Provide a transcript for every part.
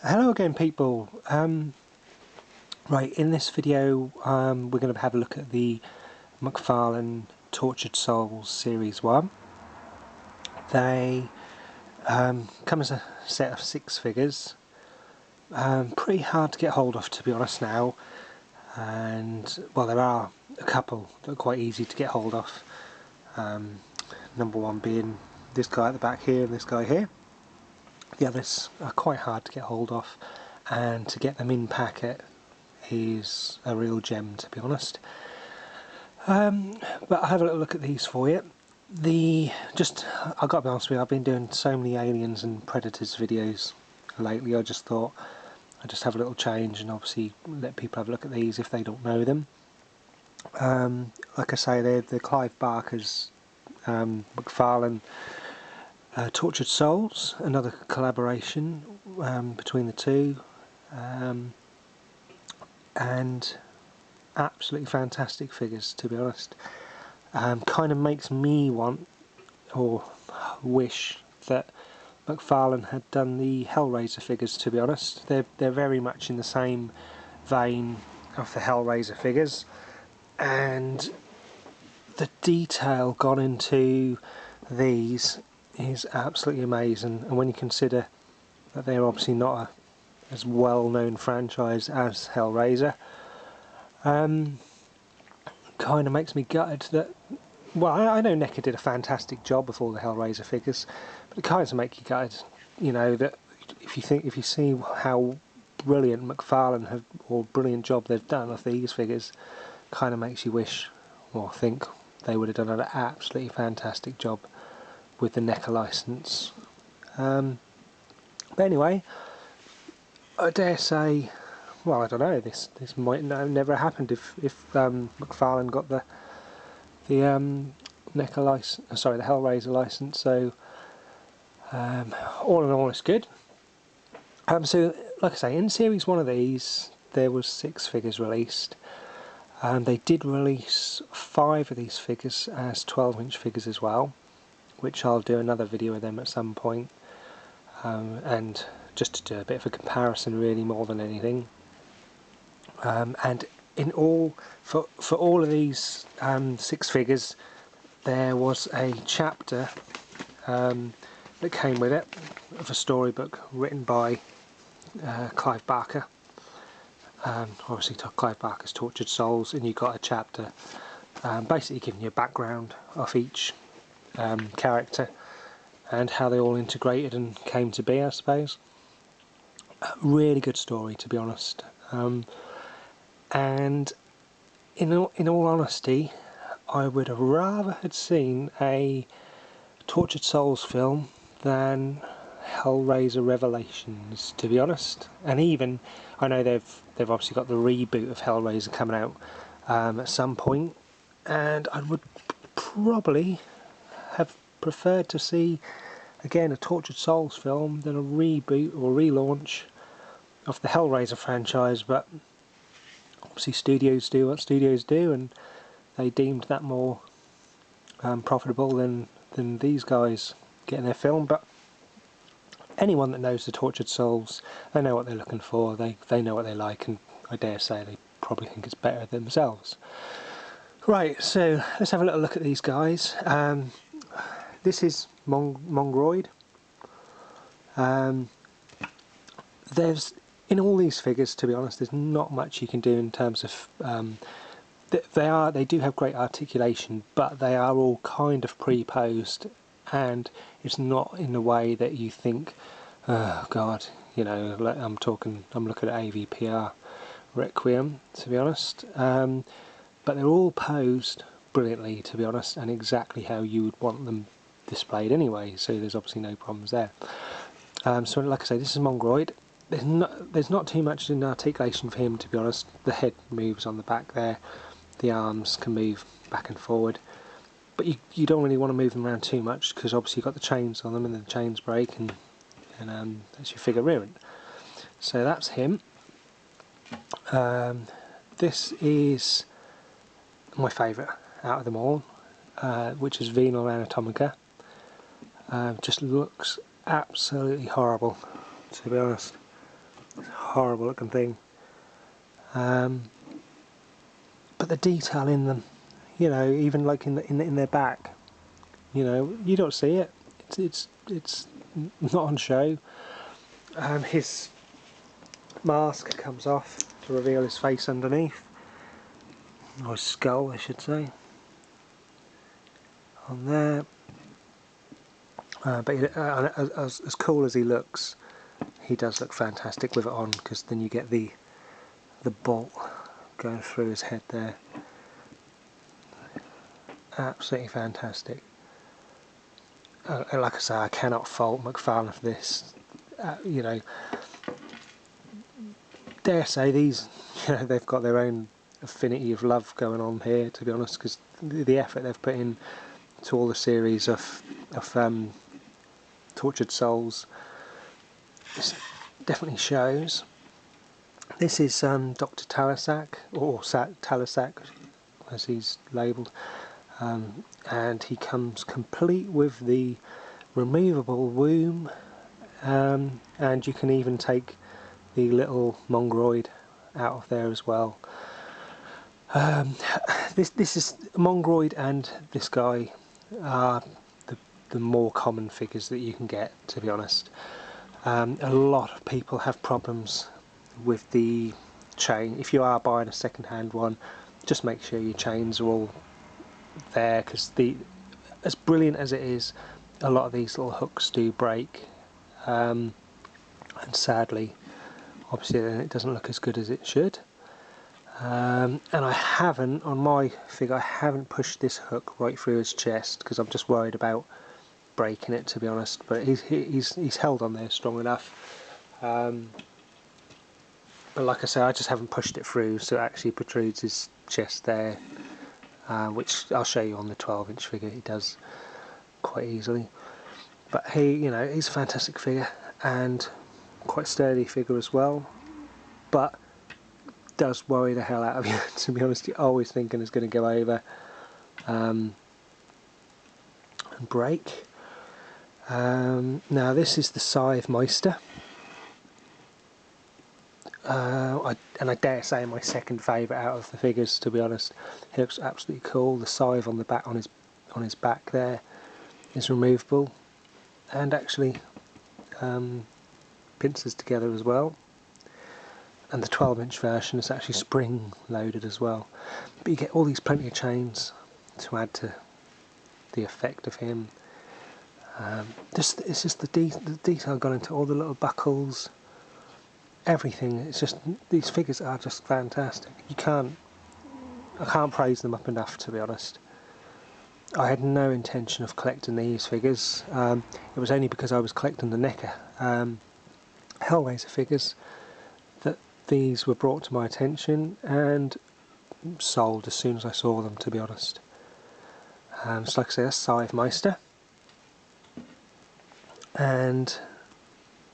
Hello again, people. Right, in this video we're going to have a look at the McFarlane Tortured Souls Series 1. They come as a set of 6 figures. Pretty hard to get hold of, to be honest, now. And, well, there are a couple that are quite easy to get hold of. Number one being this guy at the back here and this guy here. The others are quite hard to get hold of, and to get them in packet is a real gem, to be honest. But I'll have a little look at these for you. I've got to be honest with you, I've been doing so many Aliens and Predators videos lately. I just thought I'd just have a little change and obviously let people have a look at these if they don't know them. Like I say, they're Clive Barker's McFarlane Tortured Souls, another collaboration between the two, and absolutely fantastic figures, to be honest. Kind of makes me want or wish that McFarlane had done the Hellraiser figures, to be honest. They're very much in the same vein of the Hellraiser figures, and the detail gone into these is absolutely amazing. And when you consider that they're obviously not as well-known franchise as Hellraiser, kind of makes me gutted that. Well, I know NECA did a fantastic job with all the Hellraiser figures, but it kind of makes you gutted, you know, that if you see how brilliant McFarlane have, or brilliant job they've done with these figures, kind of makes you wish or think they would have done an absolutely fantastic job with the NECA license. But anyway, I dare say, well, I don't know, this might never happened if McFarlane got the NECA license, sorry, the Hellraiser license. So all in all, it's good. So like I say, in series 1 of these there was 6 figures released. They did release 5 of these figures as 12-inch figures as well, which I'll do another video of them at some point, and just to do a bit of a comparison really more than anything. And in all, for all of these 6 figures, there was a chapter that came with it of a storybook written by Clive Barker. Obviously Clive Barker's Tortured Souls, and you got a chapter basically giving you a background of each character and how they all integrated and came to be, I suppose. Really good story, to be honest. And in all honesty, I would have rather had seen a Tortured Souls film than Hellraiser Revelations, to be honest. And even, I know they've obviously got the reboot of Hellraiser coming out at some point, and I would probably have preferred to see again a Tortured Souls film than a reboot or relaunch of the Hellraiser franchise. But obviously studios do what studios do, and they deemed that more profitable than these guys getting their film. But anyone that knows the Tortured Souls, they know what they're looking for, they know what they like, and I dare say they probably think it's better themselves. Right, so let's have a little look at these guys. This is Mongroid. There's, in all these figures, to be honest, there's not much you can do in terms of they do have great articulation, but they are all kind of pre-posed, and it's not in the way that you think, oh god, you know, I'm looking at AVPR Requiem, to be honest. But they're all posed brilliantly, to be honest, and exactly how you would want them displayed anyway, so there's obviously no problems there. So like I say, this is Mongroid. There's not too much in articulation for him, to be honest. The head moves on the back there, the arms can move back and forward, but you don't really want to move them around too much, because obviously you've got the chains on them and the chains break, and that's your figure ruined. So that's him. This is my favourite out of them all, which is Venal Anatomica. Just looks absolutely horrible, to be honest. Horrible looking thing. But the detail in them, you know, even like in their back, you know, you don't see it. It's not on show. His mask comes off to reveal his face underneath, or his skull, I should say, on there. But as cool as he looks, he does look fantastic with it on, because then you get the bolt going through his head there. Absolutely fantastic. Like I say, I cannot fault McFarlane for this. You know, dare say these, you know, they've got their own affinity of love going on here, to be honest, because the effort they've put in to all the series of Tortured Souls definitely shows. This is Dr. Talasak, or Talasak as he's labelled, and he comes complete with the removable womb, and you can even take the little mongroid out of there as well. This is mongroid, and this guy are the more common figures that you can get, to be honest. A lot of people have problems with the chain. If you are buying a second-hand one, just make sure your chains are all there, because as brilliant as it is, a lot of these little hooks do break, and sadly, obviously, then it doesn't look as good as it should. And I haven't, on my figure, I haven't pushed this hook right through his chest, because I'm just worried about breaking it, to be honest. But he's held on there strong enough. But like I say, I just haven't pushed it through, so it actually protrudes his chest there, which I'll show you on the 12-inch figure. He does quite easily. But you know, he's a fantastic figure, and quite sturdy figure as well. But does worry the hell out of you, to be honest. You're always thinking it's going to go over and break. Now this is the Cythe Meister, and I dare say my second favourite out of the figures, to be honest. He looks absolutely cool. The scythe on the back, on his back there, is removable, and actually pincers together as well. And the 12-inch version is actually spring loaded as well. But you get all these plenty of chains to add to the effect of him. It's just the detail gone into all the little buckles, everything. It's just, these figures are just fantastic. I can't praise them up enough, to be honest. I had no intention of collecting these figures. It was only because I was collecting the NECA Hellraiser figures that these were brought to my attention and sold as soon as I saw them, to be honest. So like I say, that's Cythe Meister. And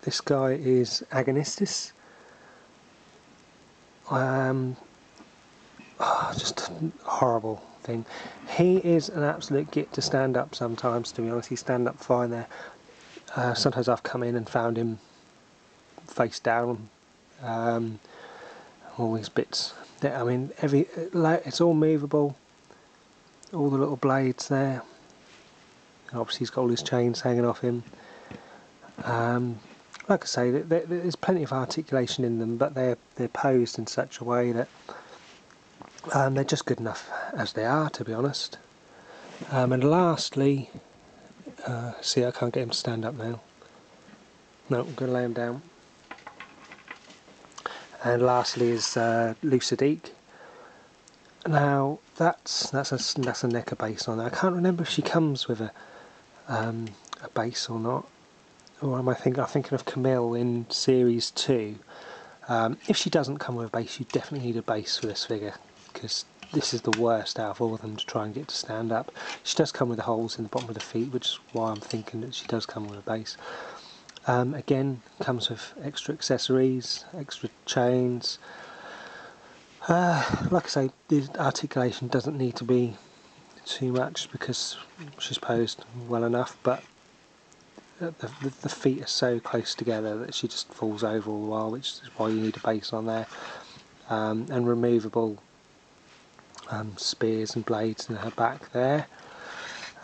this guy is Agonistis. Just a horrible thing. He is an absolute git to stand up sometimes, to be honest. He stand up fine there. Sometimes I've come in and found him face down. All these bits. I mean, it's all movable. All the little blades there. And obviously he's got all his chains hanging off him. Like I say, there's plenty of articulation in them, but they're posed in such a way that they're just good enough as they are, to be honest. And lastly, see, I can't get him to stand up now. No, I'm going to lay him down. And lastly is Lucidique. Now that's a NECA base on there. I can't remember if she comes with a base or not. Or am I thinking of Camille in Series 2? If she doesn't come with a base, you definitely need a base for this figure, because this is the worst out of all of them to try and get to stand up. She does come with the holes in the bottom of the feet, which is why I'm thinking that she does come with a base. Again, comes with extra accessories, extra chains. Like I say, the articulation doesn't need to be too much because she's posed well enough, but the feet are so close together that she just falls over all the while, which is why you need a base on there, and removable spears and blades in her back there.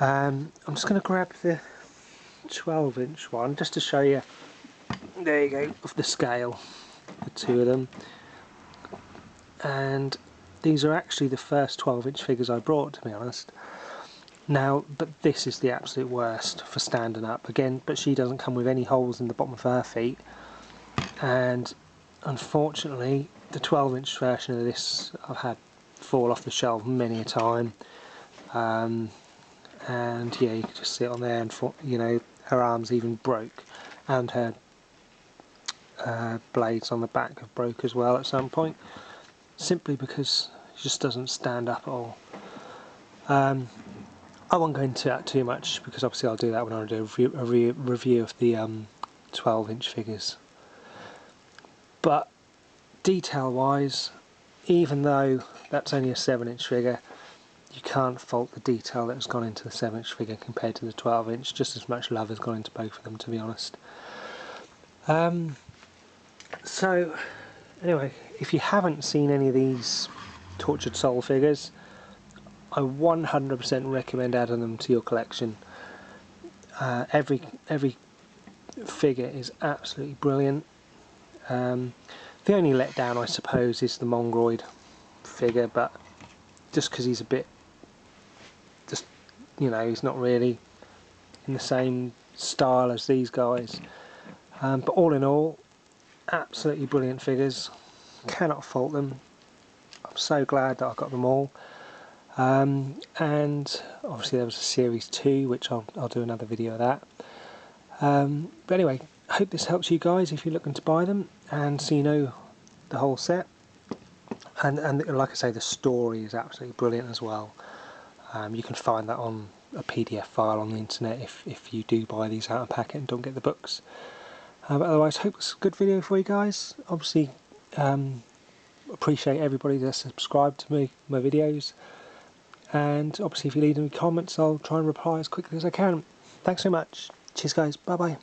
I'm just going to grab the 12-inch one just to show you, there you go, of the scale, the two of them. And these are actually the first 12-inch figures I brought, to be honest. Now, but this is the absolute worst for standing up again, but she doesn't come with any holes in the bottom of her feet, and unfortunately the 12-inch version of this I've had fall off the shelf many a time, and yeah, you can just see it on there, and you know, her arms even broke, and her blades on the back have broke as well at some point, simply because she just doesn't stand up at all. I won't go into that too much, because obviously I'll do that when I do a review of the 12-inch figures. But detail wise, even though that's only a 7-inch figure, you can't fault the detail that has gone into the 7-inch figure compared to the 12-inch. Just as much love has gone into both of them, to be honest. So anyway, if you haven't seen any of these Tortured Soul figures, I 100% recommend adding them to your collection. Every figure is absolutely brilliant. The only letdown, I suppose, is the Mongroid figure, but just because he's a bit, just, you know, he's not really in the same style as these guys. But all in all, absolutely brilliant figures. Cannot fault them. I'm so glad that I got them all. And obviously there was a series 2, which I'll do another video of that. But anyway, I hope this helps you guys if you're looking to buy them, and so you know the whole set. And like I say, the story is absolutely brilliant as well. You can find that on a PDF file on the internet if you do buy these out of packet and don't get the books. But otherwise, hope it's a good video for you guys. Obviously, appreciate everybody that subscribed to my videos. And obviously if you leave any comments, I'll try and reply as quickly as I can. Thanks so much. Cheers guys. Bye bye.